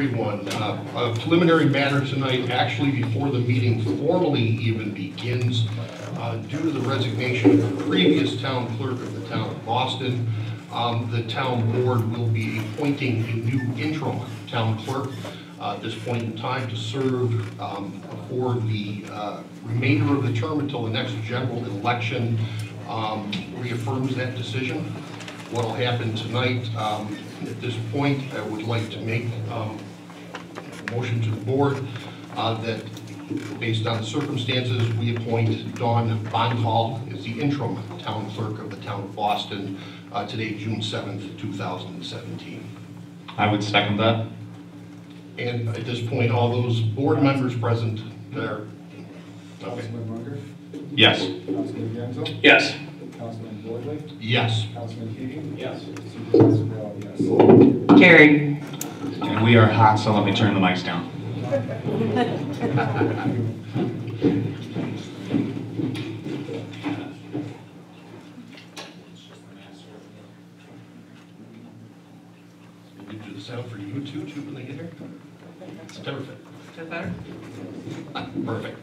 Everyone, a preliminary matter tonight, actually before the meeting formally even begins, due to the resignation of the previous town clerk of the town of Boston, the town board will be appointing a new interim town clerk at this point in time to serve for the remainder of the term until the next general election reaffirms that decision. What will happen tonight, at this point, I would like to make a motion to the board that, based on the circumstances, we appoint Dawn Bonhall as the interim town clerk of the town of Boston today, June 7th, 2017. I would second that. And at this point, all those board members present there. Councilman Munger? Yes. Councilman Genzel? Yes. Councilman Boydley? Yes. Councilman Keating? Yes. Supervisor Bell, yes. Carried. And we are hot, so let me turn the mics down. We do the sound for you too when they get here? It's perfect. Is that better? Perfect.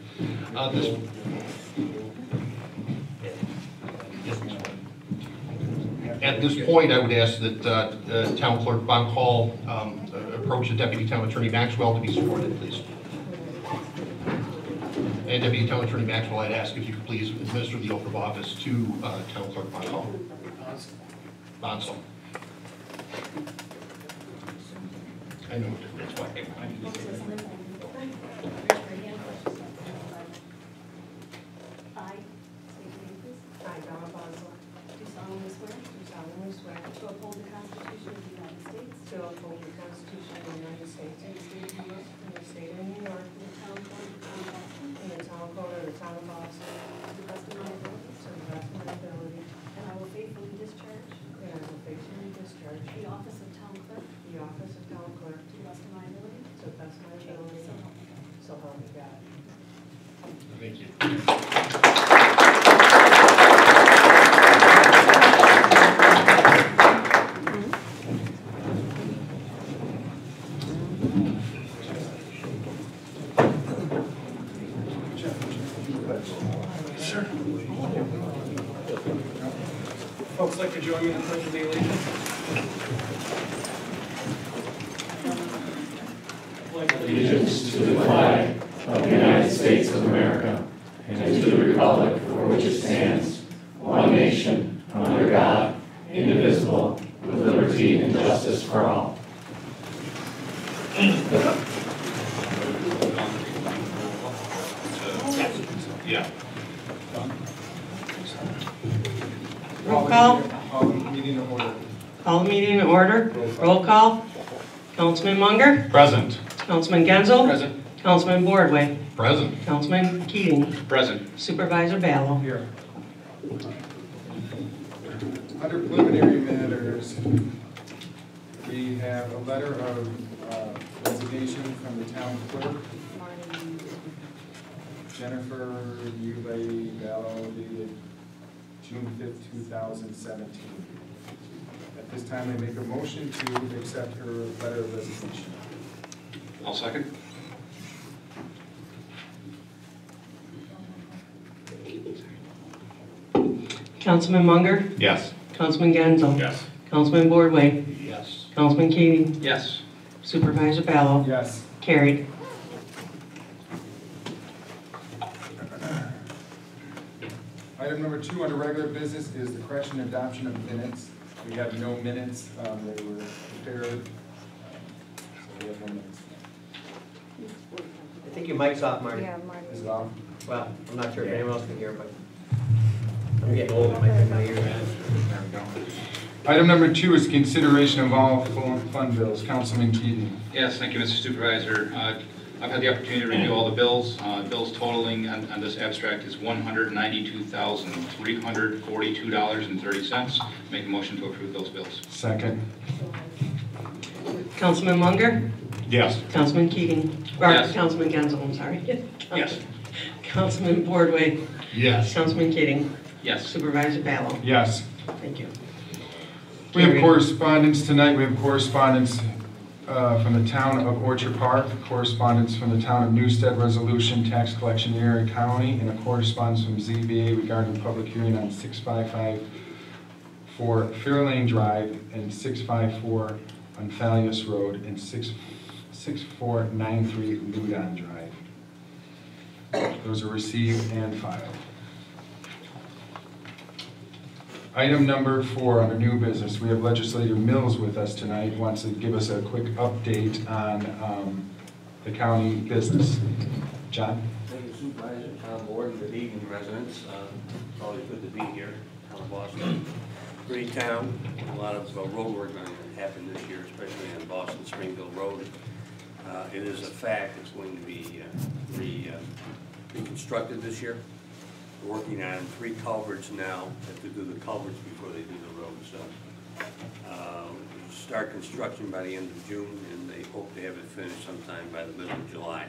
At this point, I would ask that Town Clerk Bonhall approach the Deputy Town Attorney Maxwell to be sworn in, please. And Deputy Town Attorney Maxwell, I'd ask if you could please administer the oath of office to Town Clerk Bonhall. Bonsall. I know that's why. I, Donna Bonsall, do solemnly swear to uphold the Constitution of the United States, to uphold the Constitution of the United States, and the state of New York, and the state of New York, and the town code of the town of Boston, and the town code of the town of Boston, to the best of my ability, to the best of my ability, and I will faithfully discharge, the office of town clerk, to the best of my ability, so help me God. Thank you. Sure. Folks like to join me in the pledge of the allegiance? Allegiance to the flag of the United States of America and to the republic for which it stands, one nation, under God, indivisible, with liberty and justice for all. Yeah. Roll call. Meeting in order. Call the meeting in order. Roll call. Councilman Munger. Present. Councilman Genzel. Present. Councilman Boardway. Present. Councilman Keating. Present. Supervisor Ballo. Here. Under preliminary matters, we have a letter of resignation from the town clerk, Jennifer Eubank Gallo, dated June 5th, 2017. At this time, I make a motion to accept her letter of resignation. I'll second. Councilman Munger. Yes. Councilman Genzel. Yes. Councilman Boardway. Yes. Councilman Keating. Yes. Supervisor Ballo. Yes. Carried. Item number 2 under regular business is the correction and adoption of minutes. We have no minutes. They were prepared, so we have no minutes. I think your mic's off, Marty. Yeah, Marty. Is it off? Well, I'm not sure if anyone else can hear, but I'm getting old, I might fit my ears. Item number 2 is consideration of all fund bills. Councilman Keating. Yes, thank you, Mr. Supervisor. I've had the opportunity to review all the bills. Bills totaling on this abstract is $192,342.30. Make a motion to approve those bills. Second. Councilman Munger. Yes. Councilman Keating. Or Yes. Councilman Genzel, I'm sorry. Yes. Councilman Boardway. Yes. Councilman Keating. Yes. Supervisor Ballo. Yes. Thank you. We have Carried. correspondence tonight. We have correspondence from the town of Orchard Park, correspondence from the town of Newstead resolution, tax collection in Erie County, and a correspondence from ZBA regarding public hearing on 655 Fairlane Drive and 654 on Fallius Road and 6493 Ludon Drive. Those are received and filed. Item number 4 under new business, we have Legislator Mills with us tonight, wants to give us a quick update on the county business. John? Thank you, Supervisor, town board, good evening, residents. It's always good to be here, town of Boston. Great town, a lot of road work going to happen this year, especially on Boston-Springville Road. It is a fact it's going to be reconstructed this year. We're working on 3 culverts now, have to do the culverts before they do the road. So we'll start construction by the end of June, and they hope to have it finished sometime by the middle of July.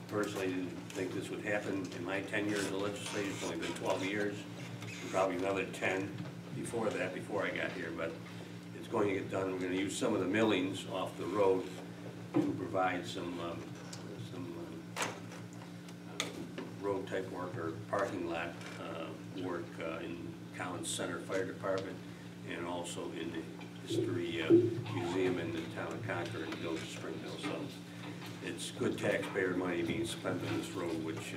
Personally, I didn't think this would happen in my 10 years of legislature. It's only been 12 years, and probably another 10 before that, before I got here. But it's going to get done. We're going to use some of the millings off the road to provide some road type work or parking lot work in Collins Center Fire Department, and also in the History Museum in the town of Concord and Village of Springville. So it's good taxpayer money being spent on this road, which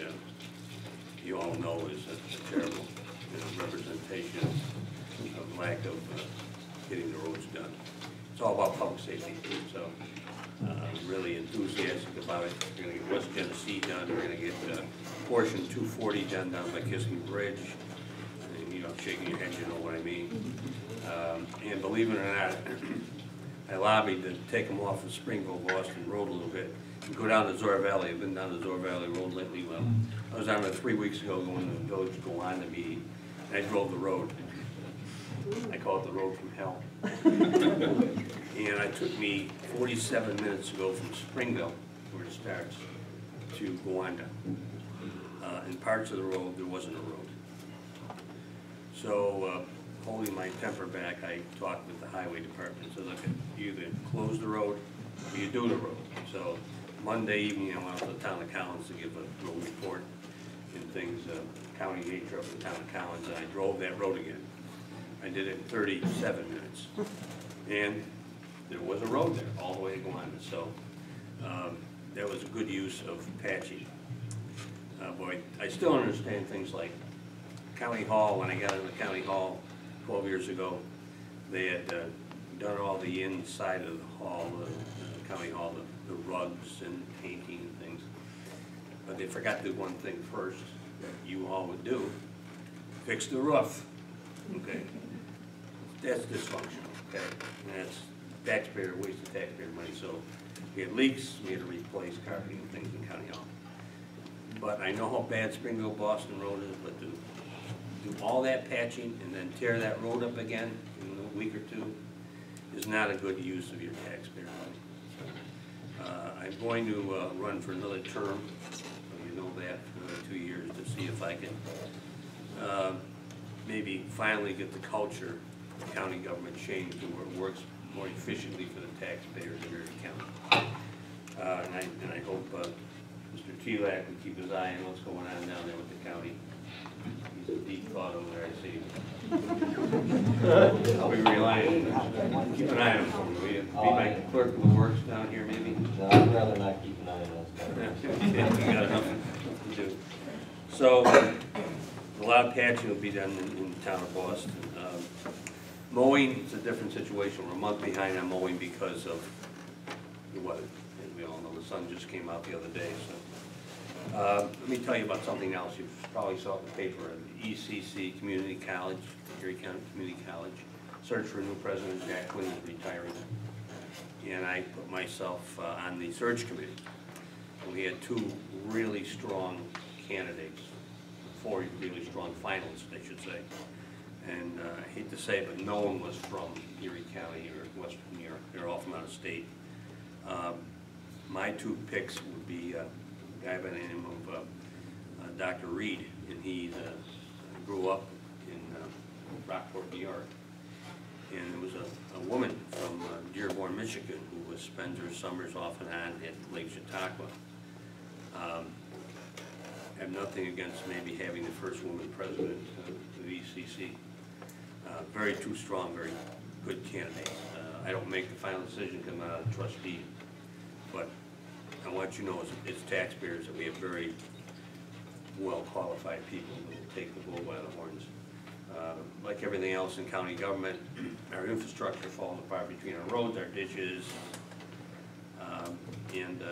you all know is a terrible representation of lack of getting the roads done. It's all about public safety, so really enthusiastic about it. We're going to get West Genesee done. We're going to get portion 240 done down by Kissimmee Bridge. And, you know, shaking your head, you know what I mean. And believe it or not, I lobbied to take them off of Springville Boston Road a little bit and go down to Zoar Valley. I've been down to Zoar Valley Road lately. Well, I was down there 3 weeks ago going to the village to go on the meeting, and I drove the road. I call it the road from hell. And it took me 47 minutes to go from Springville, where it starts, to Gowanda. In parts of the road, there wasn't a road. So, holding my temper back, I talked with the highway department. So, look, you either close the road or you do the road. So, Monday evening, I went out to the town of Collins to give a road report and things, county nature of the town of Collins, and I drove that road again. I did it in 37 minutes. And there was a road there all the way to Gowanda. So that was a good use of patching. Boy, I still understand things like County Hall. When I got into County Hall 12 years ago, they had done all the inside of the hall, the County Hall, the rugs and painting and things. But they forgot to do one thing first that you all would do: fix the roof. Okay, that's dysfunctional. Okay, and that's taxpayer, waste of taxpayer money. So we had leaks, we had to replace carpeting and things in County Hall. But I know how bad Springville Boston Road is, but to do all that patching and then tear that road up again in a week or two is not a good use of your taxpayer money. I'm going to run for another term, you know that, for another 2 years, to see if I can maybe finally get the culture of county government changed to where it works more efficiently for the taxpayers in Erie County. And I hope Mr. Telak will keep his eye on what's going on down there with the county. He's a deep thought over there, I see. I'll be relying on him. Keep an eye on him for me, will you? Be my clerk of the works down here, maybe? No, I'd rather not keep an eye on us. Yeah, we got enough to do. So, a lot of patching will be done in the town of Boston. Mowing, it's a different situation. We're a month behind on mowing because of the weather. And we all know the sun just came out the other day. So, let me tell you about something else. You probably saw it in the paper. The ECC Community College, Erie County Community College, search for a new president. Jack Quinn is retiring. And I put myself on the search committee. And we had 2 really strong candidates, 4 really strong finalists, I should say. And I hate to say it, but no one was from Erie County or Western New York. They're all from out of state. My 2 picks would be a guy by the name of Dr. Reed, and he grew up in Rockport, New York. And there was a woman from Dearborn, Michigan, who spends her summers off and on at Lake Chautauqua. I have nothing against maybe having the first woman president of the ECC. Very two strong, very good candidates. I don't make the final decision coming out of the trustee, but I want you to know as taxpayers that we have very well-qualified people who will take the bull by the horns. Like everything else in county government, our infrastructure falls apart between our roads, our ditches, and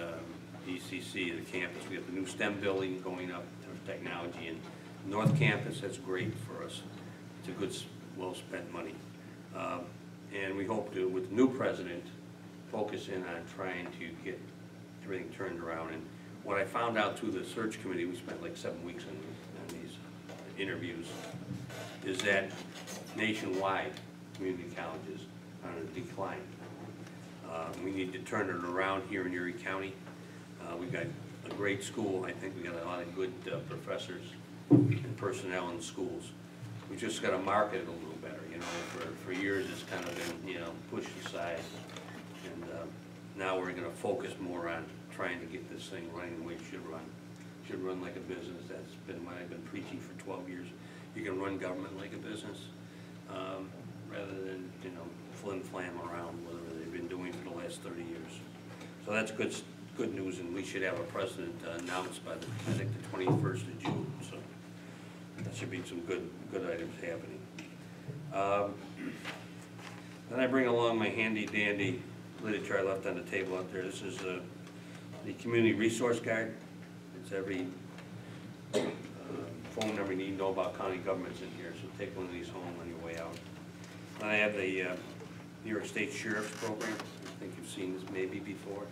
ECC, the campus. We have the new STEM building going up for technology, and North Campus, that's great for us. It's a good, well-spent money. And we hope to, with the new president, focus in on trying to get everything turned around. And what I found out through the search committee, we spent like 7 weeks on these interviews, is that nationwide community colleges are on a decline. We need to turn it around here in Erie County. We've got a great school. I think we got a lot of good professors and personnel in schools. We just got to market it a little better. You know, for years it's kind of been, you know, pushed aside, and now we're going to focus more on trying to get this thing running the way it should run. It should run like a business. That's been what I've been preaching for 12 years. You can run government like a business, rather than, you know, flim-flam around whatever they've been doing for the last 30 years. So that's good news, and we should have a president announced by I think the 21st of June. So that should be some good items happening. Then I bring along my handy dandy literature I left on the table out there. This is the community resource guide. It's every phone number you need to know about county governments in here, so take one of these home on your way out. And I have the New York State Sheriff's Program. I think you've seen this maybe before.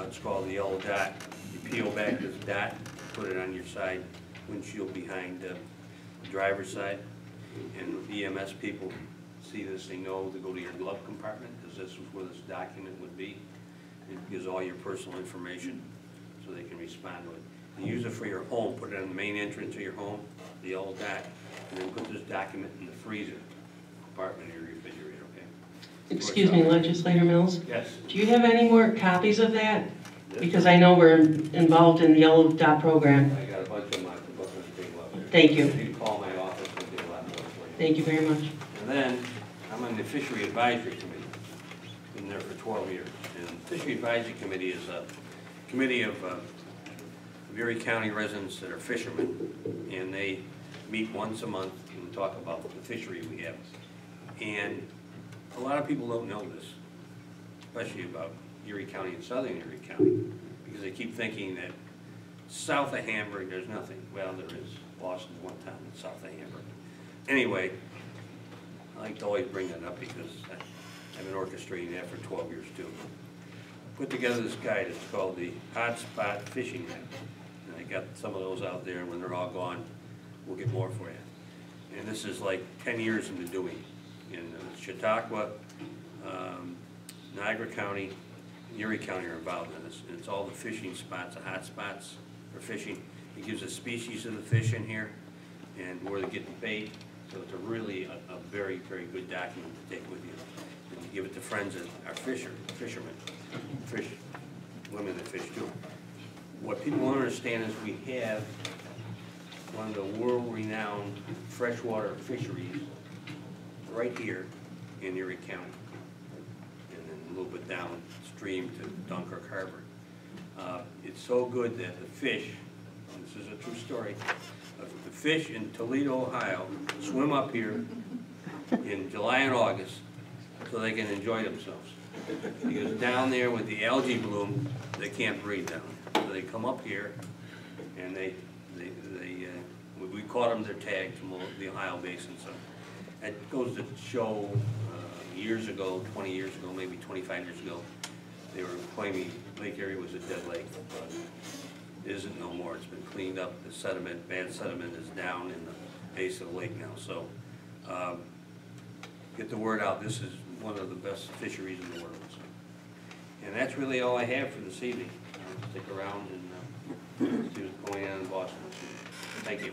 It's called the Yellow Dot. You peel back this dot, put it on your side windshield behind the driver's side, and EMS people see this, they know to go to your glove compartment, because this is where this document would be. It gives all your personal information, so they can respond to it. You use it for your home, put it on the main entrance of your home, the yellow dot, and then put this document in the freezer compartment of your refrigerator, okay? Excuse me, Legislator Mills? Yes. Do you have any more copies of that? Because I know we're involved in the Yellow Dot program. I got a bunch of them on the table up there. Thank you. You can call my office and get a lot more for you. Thank you very much. And then, I'm on the Fishery Advisory Committee. Been there for 12 years. And the Fishery Advisory Committee is a committee of Erie County residents that are fishermen. And they meet once a month and talk about the fishery we have. And a lot of people don't know this, especially about Erie County and southern Erie County, because they keep thinking that south of Hamburg there's nothing. Well, there is. Boston's one town that's south of Hamburg. Anyway, I like to always bring that up because I've been orchestrating that for 12 years too. I put together this guide. It's called the Hotspot Fishing Map. And I got some of those out there, and when they're all gone, we'll get more for you. And this is like 10 years in the doing. In Chautauqua, Niagara County, and Erie County are involved in this. And it's all the fishing spots, the hot spots for fishing. It gives the species of the fish in here and where they're getting bait. So it's really a very, very good document to take with you. And you give it to friends that are fishermen, women that fish too. What people don't understand is we have one of the world-renowned freshwater fisheries right here in Erie County, and then a little bit downstream to Dunkirk Harbor. It's so good that the fish, and this is a true story, the fish in Toledo, Ohio, swim up here in July and August so they can enjoy themselves. Because down there with the algae bloom, they can't breathe down there. So they come up here, and we caught them their tags from the Ohio Basin. So it goes to show years ago, 20 years ago, maybe 25 years ago, they were claiming Lake Erie was a dead lake, but it isn't no more. It's been cleaned up. The sediment, bad sediment, is down in the base of the lake now. So get the word out. This is one of the best fisheries in the world. So. And that's really all I have for this evening. Stick around and see what's going on in Boston. Thank you.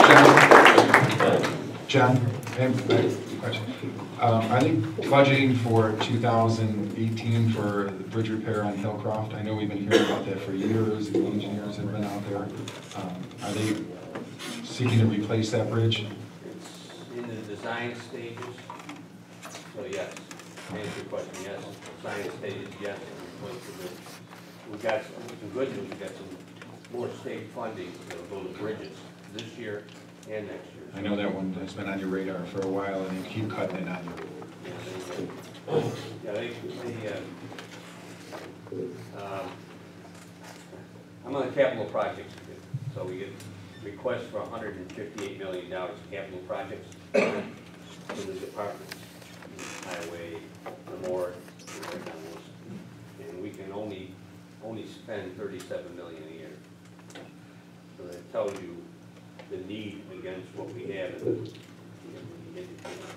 John? John, I have a question. I think budgeting for 2018 for the bridge repair on Hillcroft, I know we've been hearing about that for years, the engineers have been out there. Are they seeking to replace that bridge? It's in the design stages, so yes. To answer your question, yes. Design stages, yes, to replace the bridge. We've got some good news, we've got some more state funding for those bridges this year and next year. I know that one has been on your radar for a while and you keep cutting it on you. I'm on the capital projects, so we get requests for $158 million in capital projects in the departments, highway, the more, and we can only spend $37 million a year. So that tells you the need against what we have in the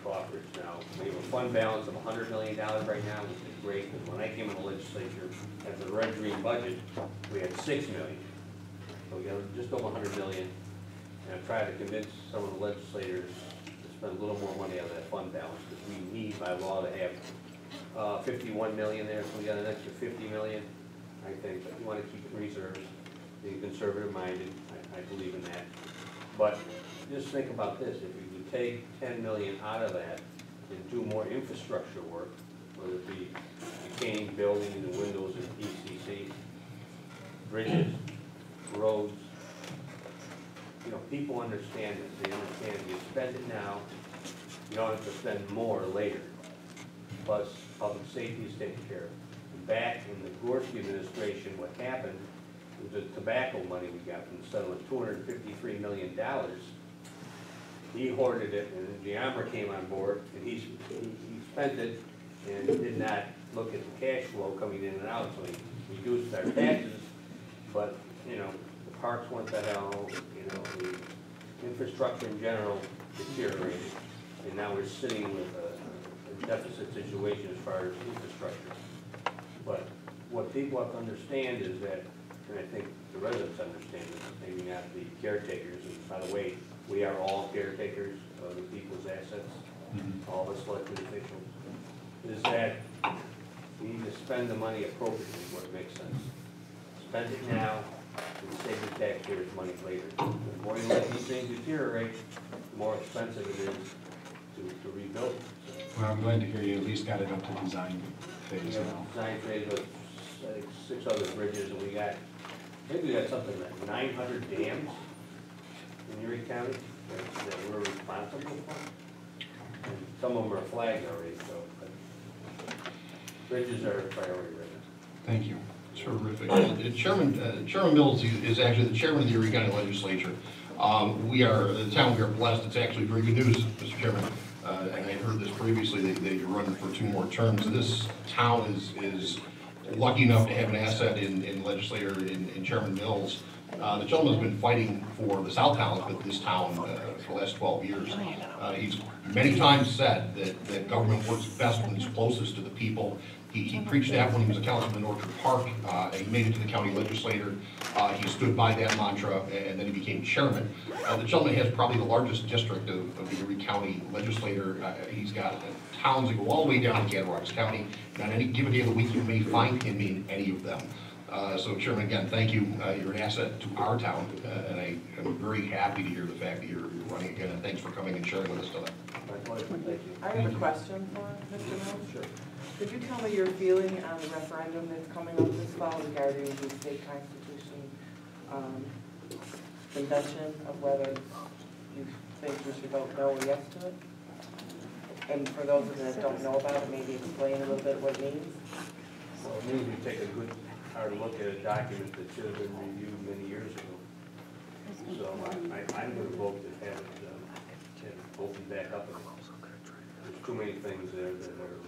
coffers now. We have a fund balance of $100 million right now, which is great, because when I came in the legislature, as a red green budget, we had $6 million. So we got just over $100 million, and I've tried to convince some of the legislators to spend a little more money out of that fund balance, because we need by law to have 51 million there, so we got an extra 50 million, I think, but we want to keep it in reserves, being conservative minded, I believe in that. But just think about this, if we would take 10 million out of that and do more infrastructure work, whether it be retaining buildings and windows and PCC, bridges, roads, you know, people understand this, they understand you spend it now, you don't have to spend more later. Plus, public safety is taken care of. Back in the Gorski administration, what happened was the tobacco money we got from the settlement, $253 million. He hoarded it, and Giamra came on board, and he spent it and did not look at the cash flow coming in and out, so he reduced our taxes, but, you know, the parks went to hell, you know, the infrastructure in general deteriorated, and now we're sitting with a deficit situation as far as infrastructure. But what people have to understand is that, and I think the residents understand this, maybe not the caretakers, and by the way, we are all caretakers of the people's assets, all of us elected officials, is that we need to spend the money appropriately where it makes sense. Spend it now and save the taxpayers money later. The more you let these things deteriorate, the more expensive it is to rebuild. Well, I'm glad to hear you at least got it up to design phase now. Design phase of, I think, 6 other bridges, and we got, maybe we got something like 900 dams in Erie County that we're responsible for. And some of them are flagged already, so, but bridges are a priority right now. Thank you. Terrific. Chairman Mills is actually the chairman of the Erie County Legislature. The town, we are blessed. It's actually very good news, Mr. Chairman. And I heard this previously, that you're running for 2 more terms. This town is lucky enough to have an asset in legislator in Chairman Mills. The gentleman's been fighting for the South Towns, but this town for the last 12 years. He's many times said that government works best when it's closest to the people. He preached that when he was a councilman in Orchard Park. He made it to the county legislator. He stood by that mantra, and then he became chairman. The gentleman has probably the largest district of the Erie County legislator. He's got towns that go all the way down to Cattaraugus County. And on any given day of the week, you may find him in any of them. So, Chairman, again, thank you. You're an asset to our town, and I am very happy to hear the fact that you're running again, and thanks for coming and sharing with us today. Thank you. I have a question for Mr. Mills. Sure. Could you tell me your feeling on the referendum that's coming up this fall regarding the state constitution convention, of whether you think we should vote no or yes to it? And for those of us that don't know about it, maybe explain a little bit what it means? Well, it means we take a good hard look at a document that should have been reviewed many years ago. So I'm going to vote to have it opened back up again. There's too many things there that are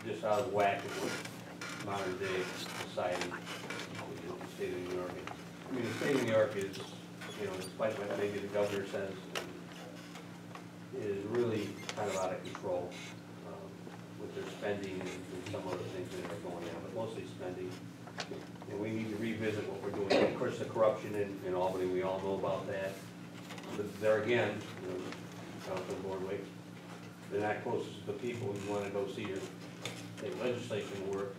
just out of whack with modern day society, the state of New York. I mean, the state of New York is, you know, despite what maybe the governor says, is really kind of out of control with their spending and some other things that are going on, but mostly spending. And we need to revisit what we're doing. Of course, the corruption in Albany, we all know about that. But there again, you know, Council Boardway, they're not close to the people. You wanna go see your state legislation work,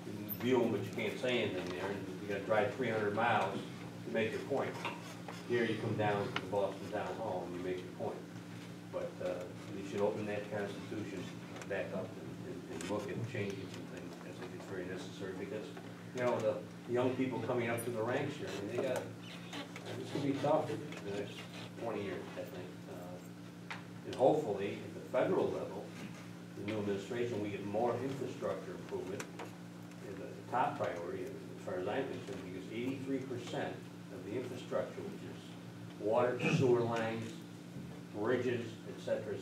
you can view them, but you can't say anything there, and you gotta drive 300 miles to make your point. Here you come down to the Boston Town Hall and you make your point. But you should open that Constitution back up and look at changes and things. I think it's very necessary because, you know, the young people coming up to the ranks here, I mean, they got, it's gonna be tough in the next 20 years, I think. And hopefully, at the federal level, the new administration, we get more infrastructure improvement is the top priority, as far as I'm concerned, because 83% of the infrastructure, which is water, sewer lines, bridges, et cetera,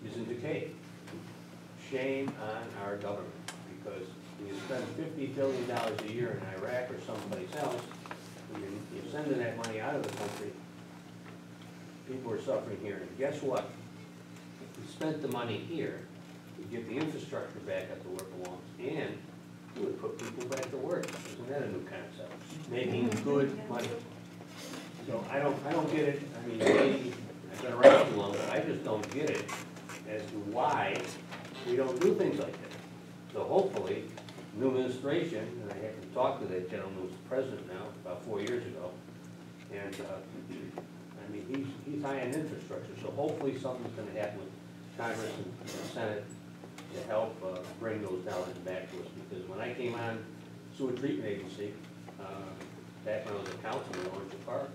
is in decay. Shame on our government, because when you spend $50 billion a year in Iraq or someplace else, when you're sending that money out of the country, people are suffering here. And guess what? If we spent the money here, we'd get the infrastructure back up to where it belongs, and we would put people back to work. Isn't that a new concept? Making good money. So I don't get it. I mean, maybe I've been around too long, but I just don't get it as to why we don't do things like that. So hopefully, new administration, and I had to talk to that gentleman who's the president now, about 4 years ago, and I mean, he's high on infrastructure, so hopefully something's going to happen with Congress and the Senate to help bring those dollars back to us. Because when I came on Sewer Treatment Agency, back when I was a councilman in Orange Park,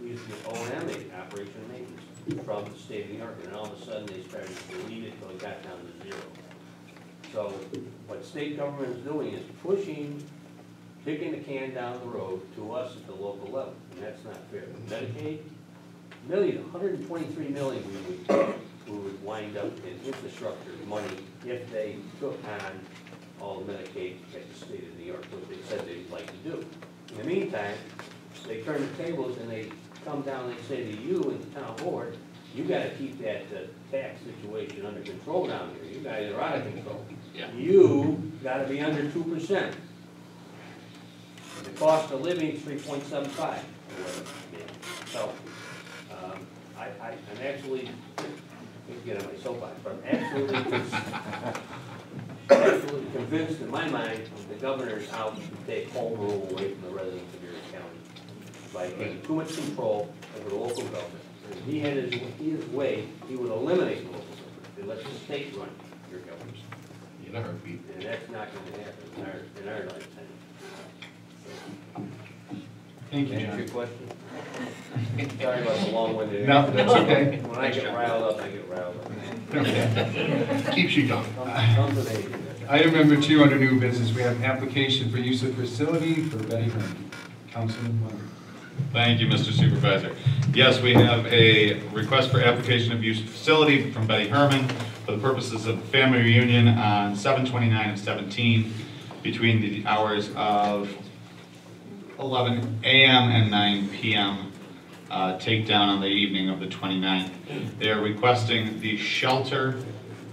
we used to get O&M, operation and maintenance, from the state of New York, and all of a sudden they started to delete it until it got down to 0. So what state government is doing is kicking the can down the road to us at the local level, and that's not fair. Medicaid, 123 million we would wind up in infrastructure money if they took on all the Medicaid at the state of New York, what they said they'd like to do. In the meantime, they turn the tables and they come down and they say to you and the town board, you gotta keep that tax situation under control down here. You guys are out of control. Yeah. You gotta be under 2%. The cost of living is 3.75. So, I'm actually, let's get on my soapbox, but I'm absolutely convinced in my mind that the governor's out to take home rule away from the residents of Erie County by taking too much control over the local government. If he had his way, he would eliminate the local government and let the state run your government. In a heartbeat. And that's not going to happen in our lifetime. Thank you, Answer John. your question? Sorry about the long-winded. No, that's okay. When I get riled up, I get riled up. Okay. Keeps you young. Come to the age. Item number 2 under new business, we have application for use of facility for Betty Herman. Councilman Munger. Thank you, Mr. Supervisor. Yes, we have a request for application of use of facility from Betty Herman for the purposes of family reunion on 7/29 and 17 between the hours of 11 a.m. and 9 p.m. Takedown on the evening of the 29th. They are requesting the shelter.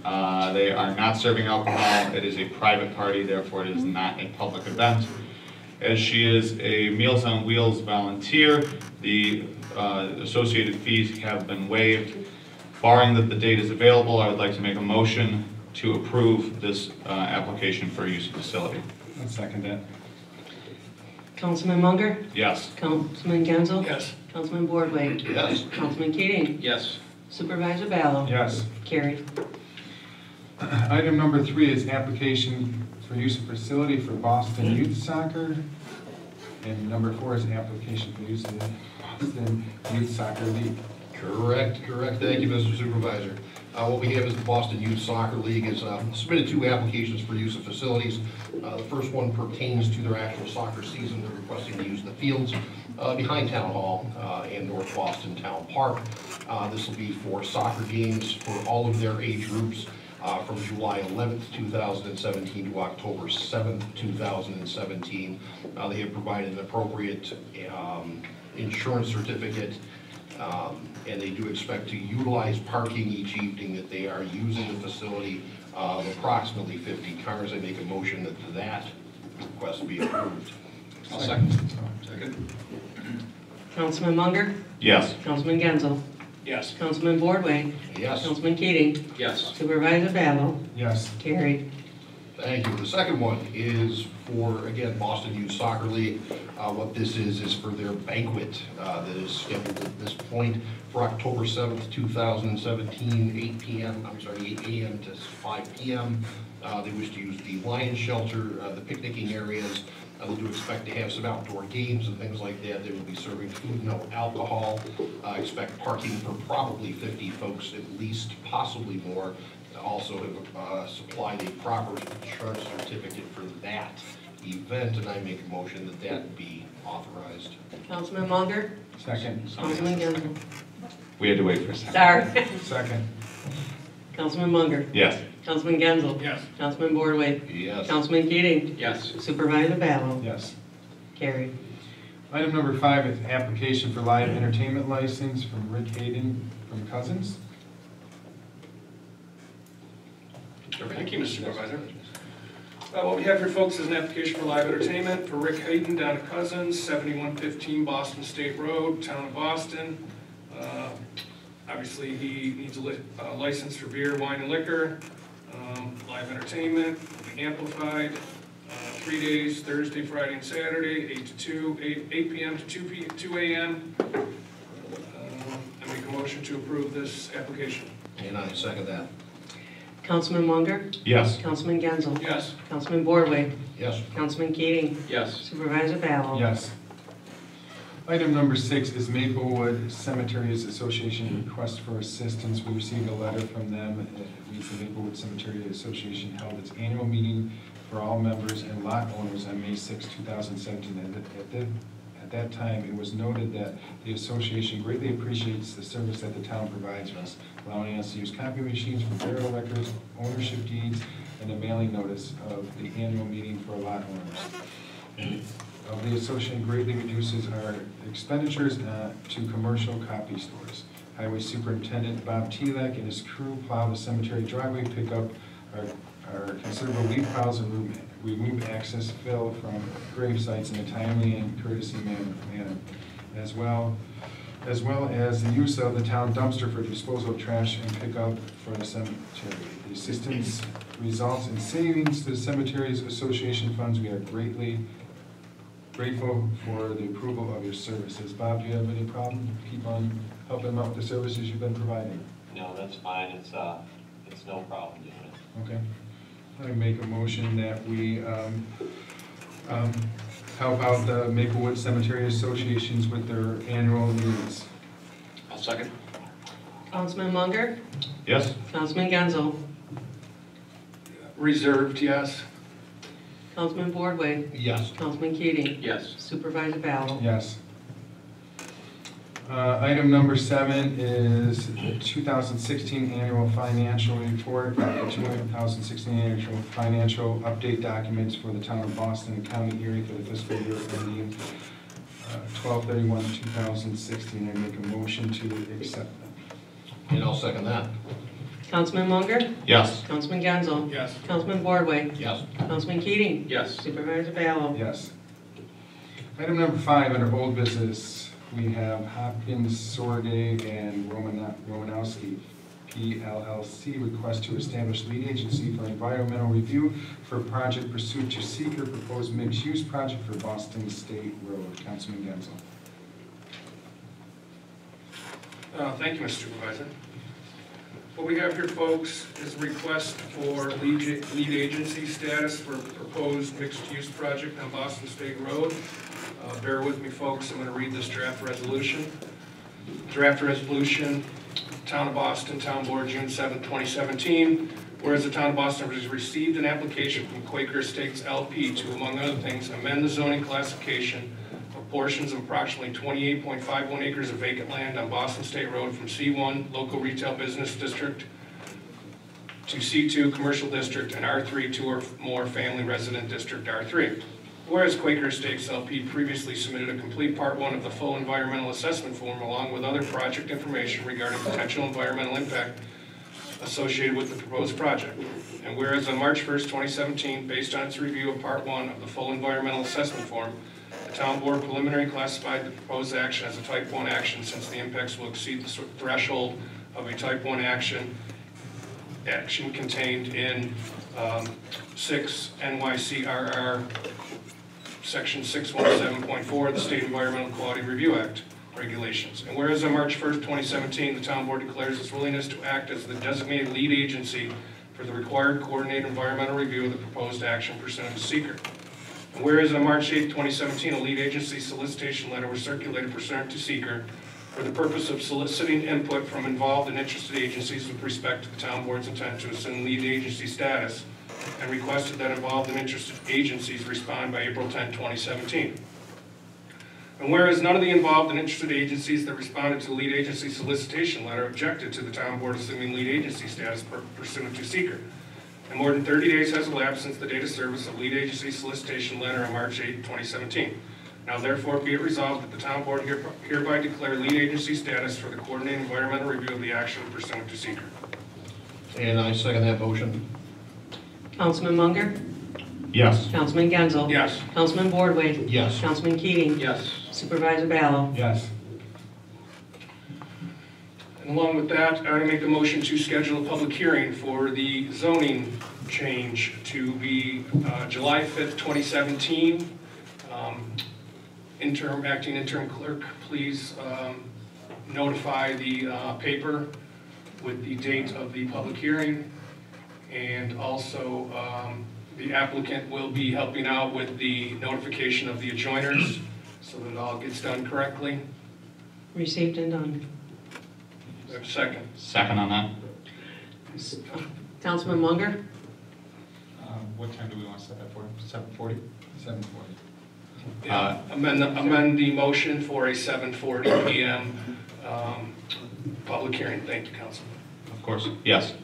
They are not serving alcohol. It is a private party, therefore it is not a public event. As she is a Meals on Wheels volunteer, the associated fees have been waived. Barring that the date is available, I would like to make a motion to approve this application for use of facility. I'll second that. Councilman Munger? Yes. Councilman Genzel? Yes. Councilman Boardway? Yes. Councilman Keating? Yes. Supervisor Ballo? Yes. Carried. Item number 3 is application for use of facility for Boston Youth Soccer. And number 4 is application for use of Boston Youth Soccer League. Correct. Thank you, Mr. Supervisor. What we have is the Boston Youth Soccer League has submitted 2 applications for use of facilities. The first one pertains to their actual soccer season. They're requesting to use the fields behind Town Hall and North Boston Town Park. This will be for soccer games for all of their age groups from July 11th, 2017 to October 7th, 2017. They have provided an appropriate insurance certificate. And they do expect to utilize parking each evening that they are using the facility of approximately 50 cars. I make a motion that request be approved. I'll second. Second. Councilman Munger, Yes. Councilman Genzel, Yes. Councilman Boardway, Yes. Councilman Keating, Yes. Supervisor Battle, Yes. carried. Thank you. The second one is for, again, Boston Youth Soccer League. What this is for their banquet that is scheduled at this point for October 7th, 2017, 8 a.m. to 5 p.m. They wish to use the Lion Shelter, the picnicking areas. They do expect to have some outdoor games and things like that. They will be serving food, no alcohol. Expect parking for probably 50 folks at least, possibly more. Also have supplied a proper insurance certificate for that event, and I make a motion that that be authorized. Councilman Munger, Second. Councilman Genzel. We had to wait for a second. Sorry. Second. Councilman Munger, Yes. Councilman Genzel. Yes. Councilman Boardway, Yes. Councilman Keating, Yes. Supervisor Battle, Yes. carried. Item number 5 is application for live entertainment license from Rick Hayden from Cousins. Thank you, Mr. Supervisor. What we have here, folks, is an application for live entertainment for Rick Hayden down at Cousins, 7115 Boston State Road, Town of Boston. Obviously, he needs a license for beer, wine, and liquor. Live entertainment, amplified, 3 days, Thursday, Friday, and Saturday, 8 to 2, 8 p.m. to 2 a.m. I make a motion to approve this application. And I second that. Councilman Munger, Yes. Councilman Genzel. Yes. Councilman Boardway, Yes. Councilman Keating, Yes. Supervisor Battle. Yes. Item number 6 is Maplewood Cemeteries Association request for assistance. We received a letter from them. It reads the Maplewood Cemetery Association held its annual meeting for all members and lot owners on May 6, 2017. At that time, it was noted that the association greatly appreciates the service that the town provides us, allowing us to use copy machines for burial records, ownership deeds, and a mailing notice of the annual meeting for lot owners. The association greatly reduces our expenditures to commercial copy stores. Highway Superintendent Bob Telek and his crew plow the cemetery driveway, pick up our considerable leaf piles, and remove excess fill from grave sites in a timely and courtesy manner, as well as the use of the town dumpster for disposal of trash and pickup for the cemetery. The assistance results in savings to the Cemeteries Association funds. We are grateful for the approval of your services. Bob, do you have any problem? Keep on helping them out with the services you've been providing. No, that's fine, it's no problem doing it. Okay. I make a motion that we help out the Maplewood Cemetery Associations with their annual needs. I'll second. Councilman Munger, Yes. Councilman Genzel, Reserved, yes. Councilman Boardway, Yes. Councilman Keating, Yes. Supervisor Battle. Yes. Item number 7 is the 2016 annual financial report, the 2016 annual financial update documents for the town of Boston and County Erie for the fiscal year ending 12/31/2016. I make a motion to accept them. And I'll second that. Councilman Munger, Yes. Councilman Genzel, Yes. Councilman Boardway, Yes. Councilman Keating, Yes. Supervisor Battle. Yes. Item number 5, under old business, we have Hopkins, Sorday, and Romanowski, PLLC, request to establish lead agency for environmental review for project pursuant to seeker proposed mixed-use project for Boston State Road. Councilman Genzel. Thank you, Mr. Supervisor. What we have here, folks, is a request for lead agency status for proposed mixed-use project on Boston State Road. Bear with me, folks, I'm going to read this draft resolution. Draft resolution, Town of Boston, Town Board, June 7, 2017. Whereas the Town of Boston has received an application from Quaker Estates LP to, among other things, amend the zoning classification of portions of approximately 28.51 acres of vacant land on Boston State Road from C1 Local Retail Business District to C2 Commercial District and R3 2 or more Family Resident District R3. Whereas Quaker Estates LP previously submitted a complete Part 1 of the full environmental assessment form along with other project information regarding potential environmental impact associated with the proposed project. And whereas on March 1st, 2017, based on its review of Part 1 of the full environmental assessment form, the The town board preliminary classified the proposed action as a type 1 action since the impacts will exceed the threshold of a type 1 action contained in 6 NYCRR Section 617.4 of the State Environmental Quality Review Act regulations. And whereas on March 1st, 2017, the town board declares its willingness to act as the designated lead agency for the required coordinated environmental review of the proposed action pursuant to seeker. And whereas on March 8th, 2017, a lead agency solicitation letter was circulated pursuant to seeker for the purpose of soliciting input from involved and interested agencies with respect to the town board's intent to assume lead agency status, and requested that involved and interested agencies respond by April 10, 2017. And whereas none of the involved and interested agencies that responded to the lead agency solicitation letter objected to the town board assuming lead agency status pursuant to seeker, and more than 30 days has elapsed since the date of service of lead agency solicitation letter on March 8, 2017. Now therefore be it resolved that the town board hereby declare lead agency status for the coordinated environmental review of the action pursuant to seeker. And I second that motion. Councilman Munger? Yes. Councilman Genzel? Yes. Councilman Boardway? Yes. Councilman Keating? Yes. Supervisor Ballo? Yes. And along with that, I would make the motion to schedule a public hearing for the zoning change to be July 5th, 2017. Acting interim clerk, please notify the paper with the date of the public hearing. And also, the applicant will be helping out with the notification of the adjoiners so that it all gets done correctly. Received and done. Do I have a second? Second on that. Councilman Munger? What time do we want to set that for? 7:40? 7:40. Amend the motion for a 7:40 PM public hearing. Thank you, Councilman. Of course. Yes.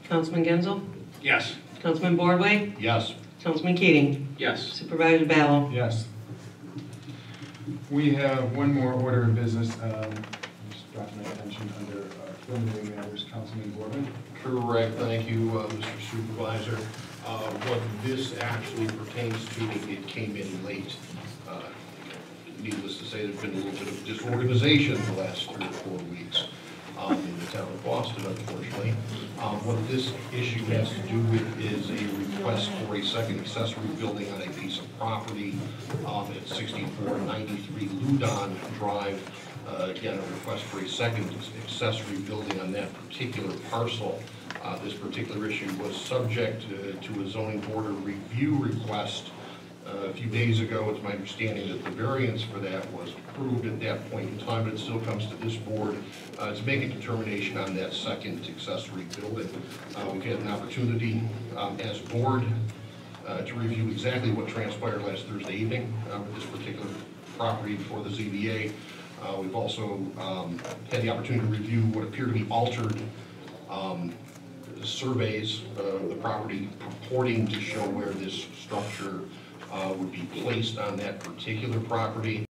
Councilman Genzel? Yes. Councilman Boardway? Yes. Councilman Keating? Yes. Supervisor Ballo? Yes. We have one more order of business, just brought to my attention under preliminary matters, Councilman Boardman. Correct, thank you, Mr. Supervisor. What this actually pertains to, it came in late. Needless to say, there's been a little bit of disorganization the last 3 or 4 weeks in the town of Boston, unfortunately. What this issue has to do with is a request for a second accessory building on a piece of property at 6493 Loudon Drive. Again, a request for a second accessory building on that particular parcel. This particular issue was subject to a zoning board of review request a few days ago. It's my understanding that the variance for that was approved at that point in time, but it still comes to this board to make a determination on that second accessory building. We've had an opportunity as board to review exactly what transpired last Thursday evening with this particular property before the ZBA. We've also had the opportunity to review what appear to be altered surveys of the property purporting to show where this structure would be placed on that particular property.